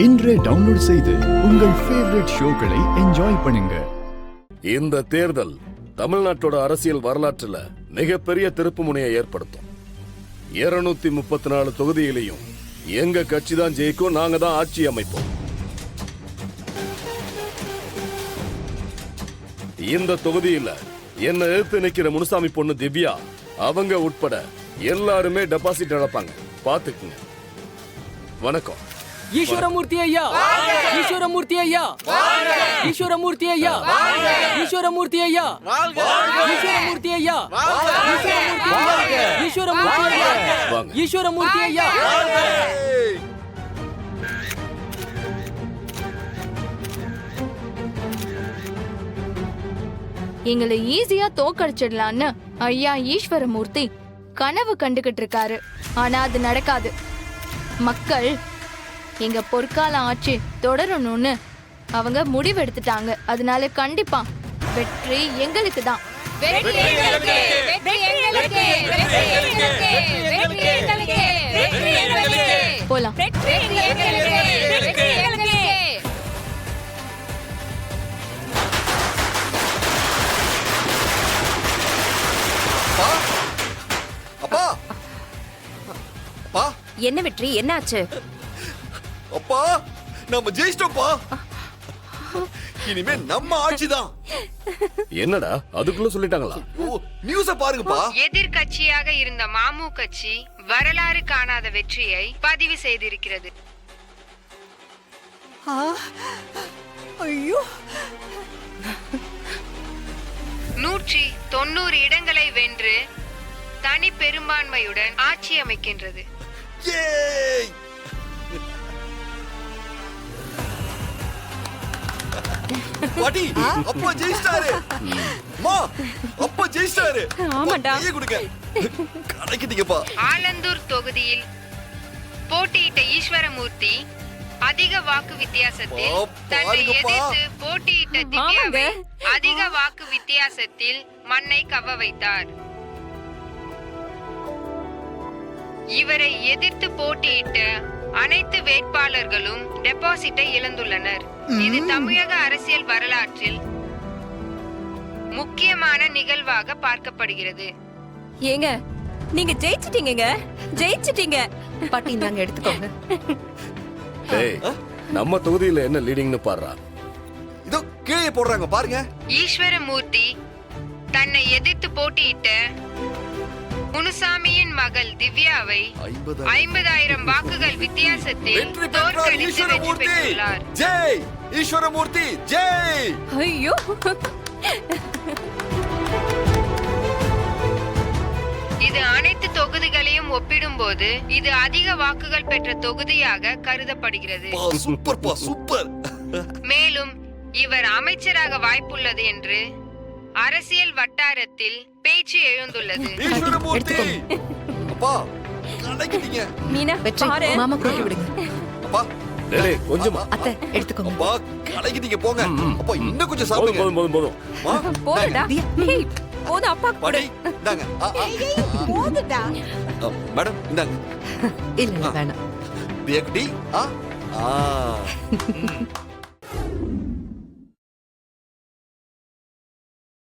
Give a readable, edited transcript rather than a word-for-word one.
இன்றே டவுன்லோட் செய்து உங்கள் ஃபேவரட் ஷோக்களை என்ஜாய் பண்ணுங்க. இந்த தேர்தல் தமிழ்நாட்டோட அரசியல் வரலாற்றுல மிகப்பெரிய திருப்பு முனையை ஏற்படுத்தும். 234 தொகுதியிலையும் எங்க கட்சி தான் ஜெயிக்கும், நாங்க தான் ஆட்சி அமைப்போம். இந்த தொகுதியில என்ன எதிர்த்து நிக்கிற முனுசாமி பொண்ணு திவ்யா அவங்க உட்பட எல்லாருமே டெபாசிட் இழப்பாங்க, பாத்துக்குங்க. வணக்கம். ஈஸ்வரமூர்த்தி ஐயா, ஈஸ்வரமூர்த்தி ஐயா, ஈஸ்வரமூர்த்தி ஐயா, ஈஸ்வரமூர்த்தி ஐயா, ஈஸ்வரமூர்த்தி ஐயா, ஈஸ்வரமூர்த்தி ஐயா, ஈஸ்வரமூர்த்தி ஐயா. எங்களை ஈஸியா தோக்கடிச்சிடலான்னு ஐயா ஈஸ்வரமூர்த்தி கனவு கண்டுகிட்டு இருக்காரு. ஆனா அது நடக்காது. மக்கள் எங்க பொற்கால ஆட்சி தொடரணும்னு அவங்க முடிவெடுத்துட்டாங்க. அதனால கண்டிப்பா வெற்றி எங்களுக்கு தான். போலாம். என்ன வெற்றி, என்னாச்சு? அப்பா, நம்ம ஜெயிச்சிட்டோம்ப்பா. இனிமே நம்ம ஆட்சிதான். என்னடா அதுக்குள்ள சொல்லிட்டாங்களா? நியூஸ பாருங்கப்பா. எதிர்கட்சியாக இருந்த மாமு கட்சி வரலாறு காணாத வெற்றியை பதிவு செய்திருக்கிறது. ஐயோ, 190 இடங்களை வென்று தனி பெரும்பான்மையுடன் ஆட்சி அமைக்கின்றது. பாட்டி, அப்பா ஜெயிச்சிட்டாரு. மா, அப்பா ஜெயிச்சிட்டாரு. ஆமாடா. கையை கொடுங்க. கடைக்கிட்டீங்கப்பா. ஆலந்தூர் தொகுதியில் போட்டியிட்ட ஈஸ்வரமூர்த்தி அதிக வாக்கு வித்தியாசத்தில் தன்னை எதிர்த்து போட்டியிட்ட திவ்யாவை அதிக வாக்கு வித்தியாசத்தில் மண்ணை கவ வைத்தார். இவரை எதிர்த்து போட்டியிட்ட அனைத்து வேட்பாளர்களும் டெபாசிட்டை இழந்துள்ளனர். இது தமிழக அரசியல் வரலாற்றில் முக்கியமான நிகழ்வாக பார்க்கப்படுகிறது. ஏங்க, நீங்க ஜெயிச்சிட்டீங்க, ஜெயிச்சிட்டீங்க. பாட்டி, நாங்க எடுத்துக்கோங்க. டேய், நம்ம தொகுதியில என்ன லீடிங்னு பாருடா. இதோ கீழே போடுறாங்க பாருங்க. ஈஸ்வரமூர்த்தி தன்னை எதிர்த்து போட்டியிட்ட முனுசாமியின் மகள் திவ்யாவை 50,000 வாக்குகள் வித்தியாசத்தில் தோற்கடித்து வெற்றி பெற்றுள்ளார். ஜெய் ஈஸ்வரமூர்த்தி, ஜெய். ஐயோ, இது அனைத்து தொகுதிகளையும் ஒப்பிடும்போது இது அதிக வாக்குகள் பெற்ற தொகுதியாக கருதப்படுகிறது. சூப்பர்ப்பா, சூப்பர். மேலும் இவர் அமைச்சராக வாய்ப்புள்ளது என்று அரசியல் வட்டாரத்தில் பேச்சு எழுந்துள்ளது. ஈஸ்வரமூர்த்தி, அப்பா கடைக்கிட்டீங்க. மீனா, பாரு. மாமா கூட்டி விடுங்க. அப்பா, டேய் கொஞ்சமா. அத்தை, எடுத்துக்கோங்க. அப்பா கடைக்கிட்டீங்க, போங்க. அப்பா இன்னும் கொஞ்சம் சாப்பிடுங்க. போதும். மா, போடுடா. ஏய், போடு, அப்பா பாட்டி, கொடு. இந்தாங்க. போடுடா. மேடம், இந்தாங்க. இல்ல, வேணாம். தியா குட்டி.